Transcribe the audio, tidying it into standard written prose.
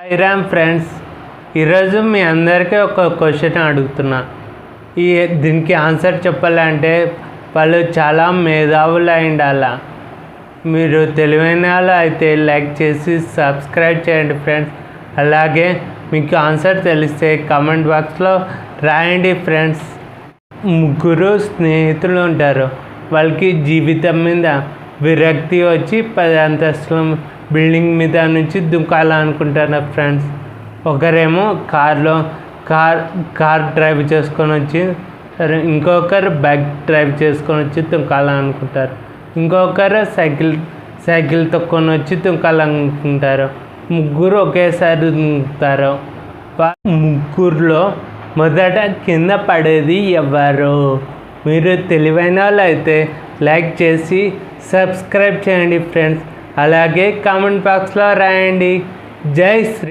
Hi friends, ఈరోజు మీ అందరికీ ఒక క్వశ్చన్ అడుగుతున్నా. దీనికి ఆన్సర్ చెప్పాలంటే వాళ్ళు చాలా మేధావులు అయి ఉండాల. మీరు తెలివైన వాళ్ళు అయితే లైక్ చేసి సబ్స్క్రైబ్ చేయండి ఫ్రెండ్స్. అలాగే మీకు ఆన్సర్ తెలిస్తే కామెంట్ బాక్స్లో రాయండి ఫ్రెండ్స్. ముగ్గురు స్నేహితులు ఉంటారు. వాళ్ళకి జీవితం మీద విరక్తి వచ్చి 10 అంతస్తుల బిల్డింగ్ మీద నుంచి దుంకాలనుకుంటారు ఫ్రెండ్స్. ఒకరేమో కార్ డ్రైవ్ చేసుకొని వచ్చి, ఇంకొకరు బైక్ డ్రైవ్ చేసుకొని వచ్చి దుంకాలనుకుంటారు. ఇంకొకరు సైకిల్ తొక్కొని వచ్చి దుంకాలనుకుంటారు. ముగ్గురు ఒకేసారి దుంకుతారు. ముగ్గురులో మొదట కింద పడేది ఎవరు? మీరు తెలివైన వాళ్ళు అయితే లైక్ చేసి సబ్స్క్రైబ్ చేయండి ఫ్రెండ్స్. అలాగే కామెంట్ బాక్స్లో రాయండి. జై శ్రీ.